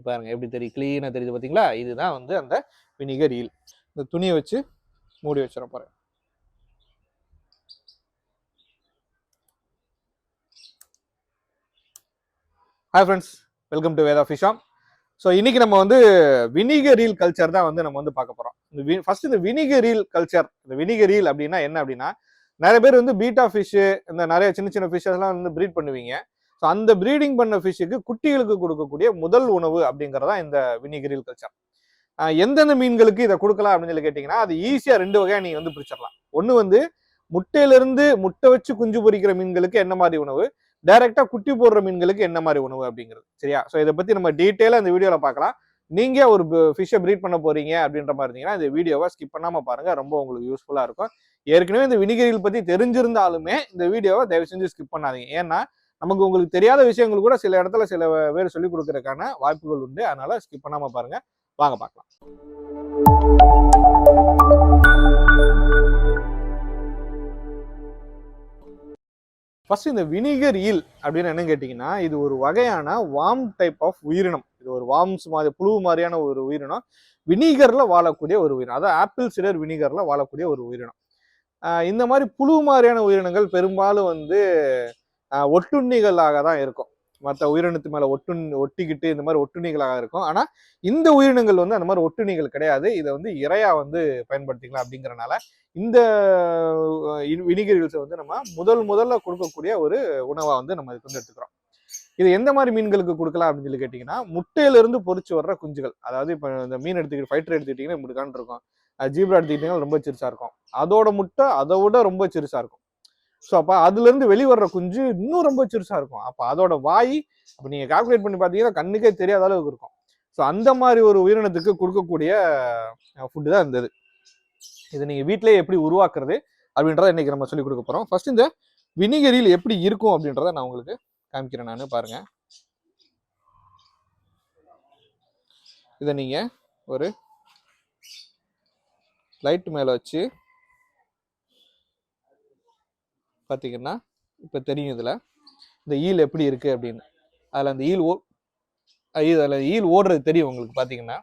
பாருங்க எப்படி தெரியும், கிளீனா தெரியுது பார்த்தீங்களா? இதுதான் வந்து அந்த வினிகர் ஈல். இந்த துணியை வச்சு மூடி வச்சிட போறேன். Hi friends, welcome to Vedha fish shop. So இன்னைக்கு நம்ம வந்து வினிகர் ஈல் கல்ச்சர் தான் வந்து நம்ம வந்து பார்க்க போறோம். ஃபர்ஸ்ட் இந்த வினிகர் ஈல் கல்ச்சர், இந்த வினிகர் ஈல் அப்படின்னா என்ன அப்படின்னா, நிறைய பேர் வந்து பீட்டா ஃபிஷ், இந்த நிறைய சின்ன சின்ன ஃபிஷ்ஷஸ்லாம் வந்து ப்ரீட் பண்ணுவீங்க. ஸோ அந்த ப்ரீடிங் பண்ண ஃபிஷ்ஷுக்கு குட்டிகளுக்கு கொடுக்கக்கூடிய முதல் உணவு அப்படிங்கிறதா இந்த வினிகர் ஈல் கல்ச்சர். எந்தெந்த மீன்களுக்கு இதை கொடுக்கலாம் அப்படின்னு சொல்லி கேட்டிங்கன்னா, அது ஈஸியாக ரெண்டு வகையாக நீங்கள் வந்து பிரிச்சிடலாம். ஒன்று வந்து முட்டையிலிருந்து முட்டை வச்சு குஞ்சு பொரிக்கிற மீன்களுக்கு என்ன மாதிரி உணவு, டைரக்டா குட்டி போடுற மீன்களுக்கு என்ன மாதிரி உணவு அப்படிங்கிறது. சரியா? ஸோ இதை பத்தி நம்ம டீட்டெயிலாக இந்த வீடியோவில் பார்க்கலாம். நீங்க ஒரு ஃபிஷ்ஷை ப்ரீட் பண்ண போறீங்க அப்படின்ற மாதிரி இருந்தீங்கன்னா இந்த வீடியோவை ஸ்கிப் பண்ணாம பாருங்க, ரொம்ப உங்களுக்கு யூஸ்ஃபுல்லா இருக்கும். ஏற்கனவே இந்த வினிகரில் பத்தி தெரிஞ்சிருந்தாலுமே இந்த வீடியோவை தயவு செஞ்சு ஸ்கிப் பண்ணாதீங்க. ஏன்னா நமக்கு உங்களுக்கு தெரியாத விஷயங்கள் கூட சில இடத்துல சில பேர் சொல்லிக் கொடுக்கறதுக்கான வாய்ப்புகள் உண்டு. அதனால ஸ்கிப் பண்ணாம பாருங்க. வாங்க பார்க்கலாம். ஃபர்ஸ்ட் இந்த வினிகர் ஈல் அப்படின்னு என்ன கேட்டீங்கன்னா, இது ஒரு வகையான வார்ம் டைப் ஆஃப் உயிரினம். இது ஒரு வார்ம்ஸ் மாதிரி, புழு மாதிரியான ஒரு உயிரினம். வினிகர்ல வாழக்கூடிய ஒரு உயிரினம், அதாவது ஆப்பிள் சிடர் வினிகர்ல வாழக்கூடிய ஒரு உயிரினம். இந்த மாதிரி புழு மாதிரியான உயிரினங்கள் பெரும்பாலும் வந்து ஒட்டுண்ணிகளாக தான் இருக்கும். மற்ற உயிரினத்து மேல ஒட்டிக்கிட்டு இந்த மாதிரி ஒட்டுண்ணிகளாக இருக்கும். ஆனா இந்த உயிரினங்கள் வந்து அந்த மாதிரி ஒட்டுண்ணிகள் கிடையாது. இதை வந்து இரையா வந்து பயன்படுத்திக்கலாம். அப்படிங்கறனால இந்த வினிகரில்ஸை வந்து நம்ம முதல்ல கொடுக்கக்கூடிய ஒரு உணவா வந்து நம்ம இதுக்கு வந்து எடுத்துக்கிறோம். இது எந்த மாதிரி மீன்களுக்கு கொடுக்கலாம் அப்படின்னு சொல்லி கேட்டீங்கன்னா, முட்டையிலிருந்து பொறிச்சு வர்ற குஞ்சுகள். அதாவது இப்போ இந்த மீன் எடுத்துக்கிட்டு ஃபைட்டர் எடுத்துக்கிட்டீங்கன்னா இப்படிக்கான் இருக்கும். ஜீப்ரா எடுத்துக்கிட்டீங்கன்னா ரொம்ப சிறுசா இருக்கும். அதோட முட்டை அதை விட ரொம்ப சிறுசா இருக்கும். ஸோ அப்போ அதுல இருந்து வெளிவர்ற குஞ்சு இன்னும் ரொம்ப சிறுசா இருக்கும். அப்போ அதோட வாய் அப்போ நீங்க கால்குலேட் பண்ணி பார்த்தீங்கன்னா கண்ணுக்கே தெரியாத அளவுக்கு இருக்கும். ஸோ அந்த மாதிரி ஒரு உயிரினத்துக்கு கொடுக்கக்கூடிய ஃபுட்டு தான் இருந்தது. இதை நீங்க வீட்டிலேயே எப்படி உருவாக்குறது அப்படின்றத இன்னைக்கு நம்ம சொல்லி கொடுக்க போறோம். ஃபர்ஸ்ட் இந்த வினிகரில் எப்படி இருக்கும் அப்படின்றத நான் உங்களுக்கு காமிக்கிறேன். நான் பாருங்க, இதை நீங்க ஒரு லைட் மேல வச்சு பார்த்தீங்கன்னா இப்போ தெரியும் இதுல இந்த ஈல் எப்படி இருக்கு அப்படின்னு. அதில் அந்த ஈல் ஓடுறது தெரியும் உங்களுக்கு. பார்த்தீங்கன்னா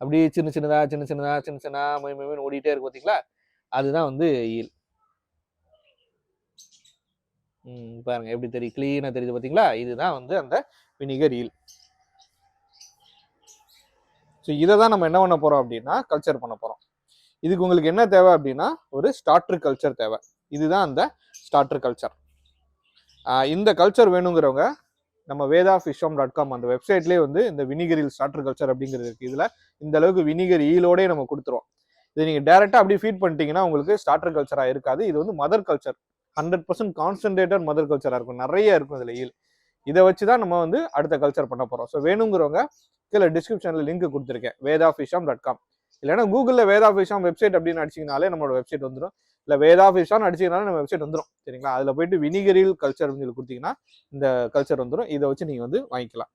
அப்படியே சின்ன சின்னதா மீன் ஓடிட்டே இருக்கு பார்த்தீங்களா, அதுதான் வந்து ஈல். பாருங்க எப்படி தெரியும், கிளீனா தெரியுது பார்த்தீங்களா, இதுதான் வந்து அந்த வினிகர் ஈல். ஸோ இதை தான் நம்ம என்ன பண்ண போறோம் அப்படின்னா கல்ச்சர் பண்ண போறோம். இதுக்கு உங்களுக்கு என்ன தேவை அப்படின்னா ஒரு ஸ்டார்டர் கல்ச்சர் தேவை. இதுதான் அந்த ஸ்டார்டர் கல்ச்சர். இந்த கல்ச்சர் வேணுங்கிறவங்க நம்ம vedafishhome.com அந்த வெப்சைட்லேயே வந்து இந்த வினிகரில் ஸ்டார்டர் கல்ச்சர் அப்படிங்கிறது இருக்கு. இதுல இந்த அளவுக்கு வினிகர் ஈலோடய நம்ம கொடுத்துருவோம். இதை நீங்க டைரக்டா அப்படியே ஃபீட் பண்ணிட்டீங்கன்னா உங்களுக்கு ஸ்டார்டர் கல்ச்சரா இருக்காது. இது வந்து மதர் கல்ச்சர், 100% கான்சன்ட்ரேட்டட் மதர் கல்ச்சரா இருக்கும். நிறைய இருக்கும் இதுல ஈல். இதை வச்சுதான் நம்ம வந்து அடுத்த கல்ச்சர் பண்ண போறோம். ஸோ வேணுங்கிறவங்க கீழே டிஸ்கிரிப்ஷன்ல லிங்க் கொடுத்துருக்கேன், vedafishhome.com. இல்லைன்னா கூகுளில் vedafishhome வெப்சைட் அப்படின்னு அடிச்சிங்கனாலே நம்மளோட வெப்சைட் வந்துடும். இல்லை vedafishhome அடிச்சிங்கனாலே நம்ம வெப்சைட் வந்துடும். சரிங்களா? அதில் போயிட்டு வினிகரில் கல்ச்சர் அப்படின்னு சொல்லி கொடுத்தீங்கன்னா இந்த கல்ச்சர் வந்துடும். இதை வச்சு நீங்கள் வந்து வாங்கிக்கலாம்.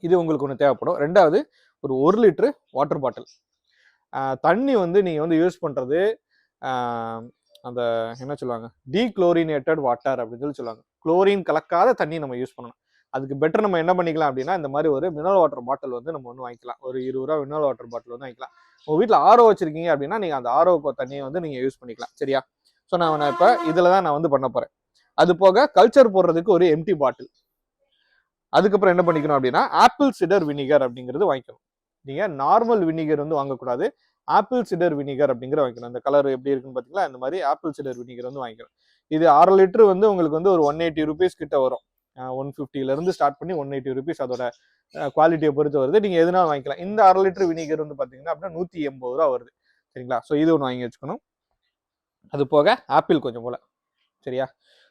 இது உங்களுக்கு ஒன்று தேவைப்படும். ரெண்டாவது ஒரு 1 லிட்டரு வாட்டர் பாட்டில். தண்ணி வந்து நீங்கள் வந்து யூஸ் பண்ணுறது அந்த என்ன சொல்லுவாங்க, டீக்ளோரினேட்டட் வாட்டர் அப்படின்னு சொல்லுவாங்க. குளோரின் கலக்காத தண்ணி நம்ம யூஸ் பண்ணணும். அதுக்கு பெட்டர் நம்ம என்ன பண்ணிக்கலாம் அப்படின்னா இந்த மாதிரி ஒரு மினரல் வாட்டர் பாட்டில் வந்து நம்ம வந்து வாங்கிக்கலாம். ஒரு 20 ரூபா மினரல் வாட்டர் பாட்டில் வந்து வாங்கிக்கலாம். உங்கள் வீட்டில் ஆரோ வச்சிருக்கீங்க அப்படின்னா நீங்கள் அந்த ஆரோ தண்ணியை வந்து நீங்கள் யூஸ் பண்ணிக்கலாம். சரியா? ஸோ நான் இப்போ இதில் தான் நான் வந்து பண்ண போகிறேன். அது போக கல்ச்சர் போடுறதுக்கு ஒரு எம்டி பாட்டில். அதுக்கப்புறம் என்ன பண்ணிக்கணும் அப்படின்னா ஆப்பிள் சிடர் வினிகர் அப்படிங்கிறது வாங்கிக்கணும். நீங்கள் நார்மல் வினிகர் வந்து வாங்கக்கூடாது, ஆப்பிள் சிடர் வினிகர் அப்படிங்கிற வாங்கிக்கணும். அந்த கலர் எப்படி இருக்குன்னு பார்த்தீங்களா, இந்த மாதிரி ஆப்பிள் சிடர் வினிகர் வந்து வாங்கிக்கணும். இது 1/2 லிட்டர் வந்து உங்களுக்கு வந்து ஒரு 180 ருபீஸ் கிட்ட வரும். 150 ஸ்டார்ட் பண்ணி 180 ருபீஸ் அதோட குவாலிட்டியை பொறுத்து வருது. நீங்கள் எதுனாலும் வாங்கிக்கலாம். இந்த 1/2 லிட்டர் வினிகர் வந்து பார்த்தீங்கன்னா அப்படின்னா 180 ரூபா வருது. சரிங்களா? ஸோ இது ஒன்று வாங்கி வச்சுக்கணும். அது போக ஆப்பிள் கொஞ்சம் போல. சரியா?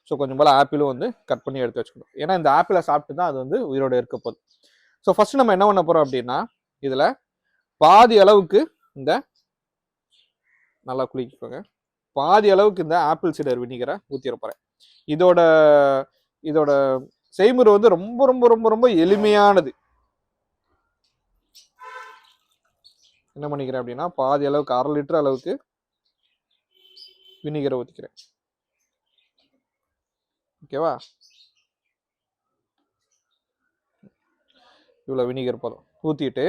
ஸோ கொஞ்சம் போல ஆப்பிளும் வந்து கட் பண்ணி எடுத்து வச்சுக்கணும். ஏன்னா இந்த ஆப்பிளை சாப்பிட்டு தான் அது வந்து உயிரோட இருக்க போகுது. ஸோ ஃபர்ஸ்ட் நம்ம என்ன பண்ண போறோம் அப்படின்னா இதுல பாதி அளவுக்கு இந்த நல்லா குளிக்கோங்க, பாதி அளவுக்கு இந்த ஆப்பிள் சிடர் வினிகரை ஊற்றிட போறேன். இதோட செய்முறை வந்து ரொம்ப ரொம்ப ரொம்ப ரொம்ப எளிமையானது. என்ன பண்ணிக்கிறேன் அப்படின்னா பாதி அளவுக்கு 1/2 லிட்டர் அளவுக்கு வினிகரை ஊற்றிக்கிறேன். ஓகேவா? இவ்வளோ வினிகர் போதும். ஊற்றிட்டு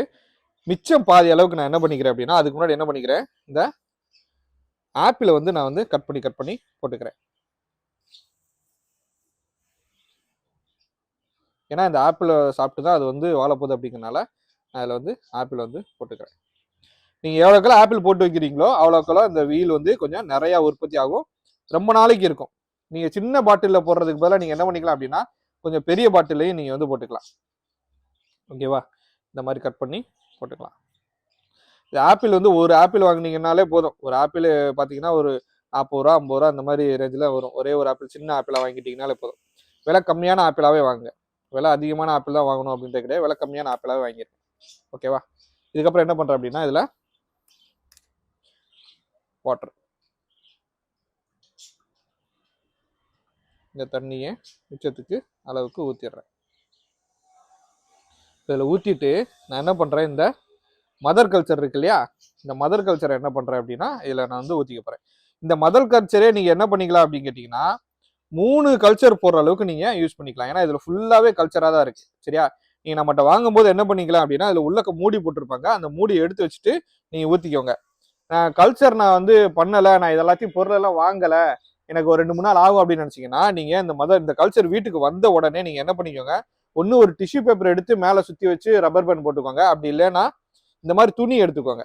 மிச்சம் பாதி அளவுக்கு நான் என்ன பண்ணிக்கிறேன் அப்படின்னா, அதுக்கு முன்னாடி என்ன பண்ணிக்கிறேன், இந்த ஆப்பிளை வந்து நான் வந்து கட் பண்ணி போட்டுக்கிறேன். ஏன்னா இந்த ஆப்பிளை சாப்பிட்டு தான் அது வந்து வாழப்போகுது அப்படிங்கிறனால அதில் வந்து ஆப்பிள் வந்து போட்டுக்கிறேன். நீங்கள் எவ்வளோக்கெல்லாம் ஆப்பிள் போட்டு வைக்கிறீங்களோ அவ்வளோக்கெல்லாம் இந்த வீல் வந்து கொஞ்சம் நிறையா உற்பத்தி ஆகும், ரொம்ப நாளைக்கு இருக்கும். நீங்கள் சின்ன பாட்டிலில் போடுறதுக்கு பதிலாக நீங்கள் என்ன பண்ணிக்கலாம் அப்படின்னா கொஞ்சம் பெரிய பாட்டிலையும் நீங்கள் வந்து போட்டுக்கலாம். ஓகேவா? இந்த மாதிரி கட் பண்ணி போட்டுக்கலாம். இந்த ஆப்பிள் வந்து ஒரு ஆப்பிள் வாங்கினீங்கன்னாலே போதும். ஒரு ஆப்பிள் பார்த்தீங்கன்னா ஒரு 40 ரூபா 50 ரூபா அந்த மாதிரி ரேஞ்சில் வரும். ஒரே ஒரு ஆப்பிள் சின்ன ஆப்பிளாக வாங்கிட்டீங்கனாலே போதும். விலை கம்மியான ஆப்பிளாகவே வாங்குங்க. விலை அதிகமான ஆப்பிள் தான் வாங்கணும் அப்படின்றது கிடையாது, விலை கம்மியான ஆப்பிளாகவே வாங்கிடுங்க. ஓகேவா? இதுக்கப்புறம் என்ன பண்ணுறேன் அப்படின்னா இதில் வாட்டர், இந்த தண்ணியை மிச்சத்துக்கு அளவுக்கு ஊற்றிடுறேன். இதில் ஊற்றிட்டு நான் என்ன பண்ணுறேன், இந்த மதர் கல்ச்சர் இருக்கு இல்லையா, இந்த மதர் கல்ச்சரை என்ன பண்ணுறேன் அப்படின்னா இதில் நான் வந்து ஊற்றிக்க போகிறேன். இந்த மதர் கல்ச்சரே நீங்கள் என்ன பண்ணிக்கலாம் அப்படின்னு கேட்டிங்கன்னா 3 கல்ச்சர் போடுற அளவுக்கு நீங்கள் யூஸ் பண்ணிக்கலாம். ஏன்னா இதில் ஃபுல்லாகவே கல்ச்சராக தான் இருக்குது. சரியா? நீங்கள் நம்மகிட்ட வாங்கும்போது என்ன பண்ணிக்கலாம் அப்படின்னா அதில் உள்ள மூடி போட்டிருப்பாங்க, அந்த மூடியை எடுத்து வச்சுட்டு நீங்கள் ஊற்றிக்கோங்க. கல்ச்சர் நான் வந்து பண்ணலை, நான் இதெல்லாத்தையும் பொருளெல்லாம் வாங்கலை, எனக்கு ஒரு 2-3 நாள் ஆகும் அப்படின்னு நினச்சிங்கன்னா நீங்கள் இந்த கல்ச்சர் வீட்டுக்கு வந்த உடனே நீங்கள் என்ன பண்ணிக்கோங்க, ஒன்று ஒரு டிஷ்யூ பேப்பர் எடுத்து மேலே சுற்றி வச்சு ரப்பர் பேண்ட் போட்டுக்கோங்க. அப்படி இல்லைன்னா இந்த மாதிரி துணி எடுத்துக்கோங்க.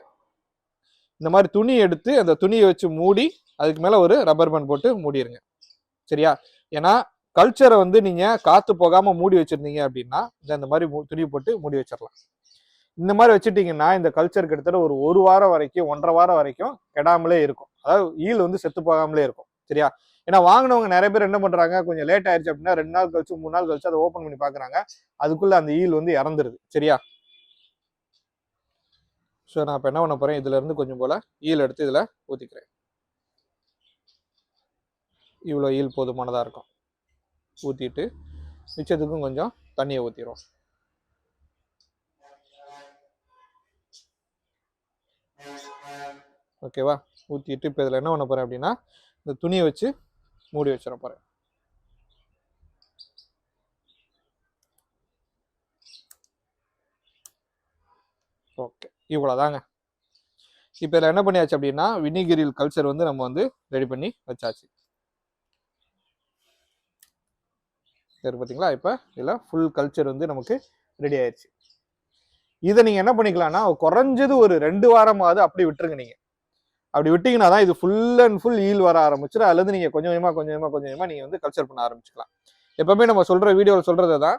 இந்த மாதிரி துணி எடுத்து அந்த துணியை வச்சு மூடி அதுக்கு மேலே ஒரு ரப்பர் பேண்ட் போட்டு மூடிடுங்க. சரியா? ஏன்னா கல்ச்சரை வந்து நீங்கள் காற்று போகாமல் மூடி வச்சுருந்தீங்க அப்படின்னா இந்த மாதிரி துணி போட்டு மூடி வச்சிடலாம். இந்த மாதிரி வச்சுட்டிங்கன்னா இந்த கல்ச்சர் கிட்டத்தட்ட ஒரு வாரம் வரைக்கும் 1.5 வாரம் வரைக்கும் கெடாமலே இருக்கும். அதாவது ஈல் வந்து செத்து போகாமலே இருக்கும். சரியா? ஏன்னா வாங்கினவங்க நிறைய பேர் என்ன பண்ணுறாங்க, கொஞ்சம் லேட் ஆயிடுச்சு அப்படின்னா 2 நாள் கழிச்சு 3 நாள் கழிச்சு அதை ஓப்பன் பண்ணி பார்க்குறாங்க, அதுக்குள்ளே அந்த ஈல் வந்து இறந்துருது. சரியா? ஸோ நான் இப்போ என்ன பண்ண போகிறேன், இதுலேருந்து கொஞ்சம் போல் ஈல் எடுத்து இதில் ஊற்றிக்கிறேன். இவ்வளோ ஈல் போதுமானதாக இருக்கும். ஊற்றிட்டு மிச்சத்துக்கும் கொஞ்சம் தண்ணியை ஊற்றிடும். ஓகேவா? ஊற்றிட்டு இப்போ இதில் என்ன பண்ண போகிறேன் அப்படின்னா இந்த துணியை வச்சு மூடி வச்சிட போகிறேன். ஓகே, இவ்வளோதாங்க. இப்போ இதில் என்ன பண்ணியாச்சு அப்படின்னா வினிகரில் கல்ச்சர் வந்து நம்ம வந்து ரெடி பண்ணி வச்சாச்சு. சரி, பார்த்தீங்களா? இப்போ இதில் ஃபுல் கல்ச்சர் வந்து நமக்கு ரெடி ஆயிடுச்சு. இதை நீங்கள் என்ன பண்ணிக்கலாம்னா குறைஞ்சது ஒரு 2 வாரமாவது அப்படி விட்டுருங்க. நீங்கள் அப்படி விட்டீங்கன்னா தான் இது ஃபுல் அண்ட் ஃபுல் ஈல் வர ஆரம்பிச்சிடும். அதுலேருந்து நீங்கள் கொஞ்சம் கொஞ்சமாக நீங்கள் வந்து கல்ச்சர் பண்ண ஆரம்பிச்சுக்கலாம். எப்பவுமே நம்ம சொல்கிற வீடியோவில் சொல்கிறது தான்,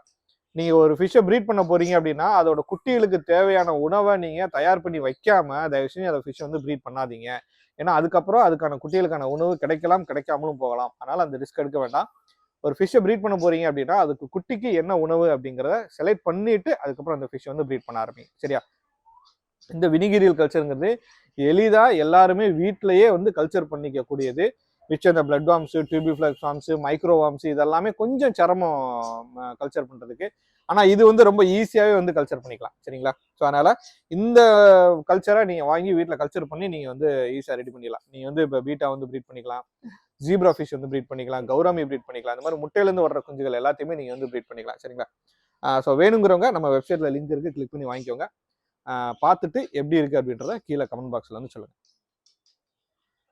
நீங்கள் ஒரு ஃபிஷ்ஷை ப்ரீட் பண்ண போகிறீங்க அப்படின்னா அதோட குட்டிகளுக்கு தேவையான உணவை நீங்கள் தயார் பண்ணி வைக்காமல் தயவு செஞ்சு அதை ஃபிஷ்ஷை வந்து ப்ரீட் பண்ணாதீங்க. ஏன்னா அதுக்கப்புறம் அதுக்கான குட்டிகளுக்கான உணவு கிடைக்காமலும் போகலாம். அதனால் அந்த ரிஸ்க் எடுக்க வேண்டாம். ஒரு ஃபிஷ்ஷை ப்ரீட் பண்ண போகிறீங்க அப்படின்னா அதுக்கு குட்டிக்கு என்ன உணவு அப்படிங்கிறத செலக்ட் பண்ணிவிட்டு அதுக்கப்புறம் அந்த ஃபிஷ்ஷை வந்து ப்ரீட் பண்ண ஆரம்பிங்க. சரியா? இந்த வினிகரியல் கல்ச்சருங்கிறது எளிதாக எல்லாருமே வீட்டிலையே வந்து கல்ச்சர் பண்ணிக்கக்கூடியது. மிச்சம் இந்த blood worms, tubifex worms, micro worms இதெல்லாமே கொஞ்சம் சிரமம் கல்ச்சர் பண்ணுறதுக்கு. ஆனால் இது வந்து ரொம்ப ஈஸியாகவே வந்து கல்ச்சர் பண்ணிக்கலாம். சரிங்களா? ஸோ அதனால் இந்த கல்ச்சரை நீங்கள் வாங்கி வீட்டில் கல்ச்சர் பண்ணி நீங்கள் வந்து ஈஸியாக ரெடி பண்ணிடலாம். நீங்கள் வந்து இப்போ பீட்டா வந்து ப்ரீட் பண்ணிக்கலாம், ஜீப்ரா ஃபிஷ் வந்து ப்ரீட் பண்ணிக்கலாம், கௌராமி ப்ரீட் பண்ணிக்கலாம். இந்த மாதிரி முட்டையிலேருந்து வர்ற குஞ்சுகள் எல்லாத்தையுமே நீங்கள் வந்து ப்ரீட் பண்ணிக்கலாம். சரிங்களா? ஸோ வேணுங்கிறவங்க நம்ம வெப்சைட்டில் லிங்க் இருக்குது, கிளிக் பண்ணி வாங்கிக்கோங்க. பார்த்துட்டு எப்படி இருக்குது அப்படின்றத கீழே கமெண்ட் பாக்ஸில் வந்து சொல்லுங்கள்.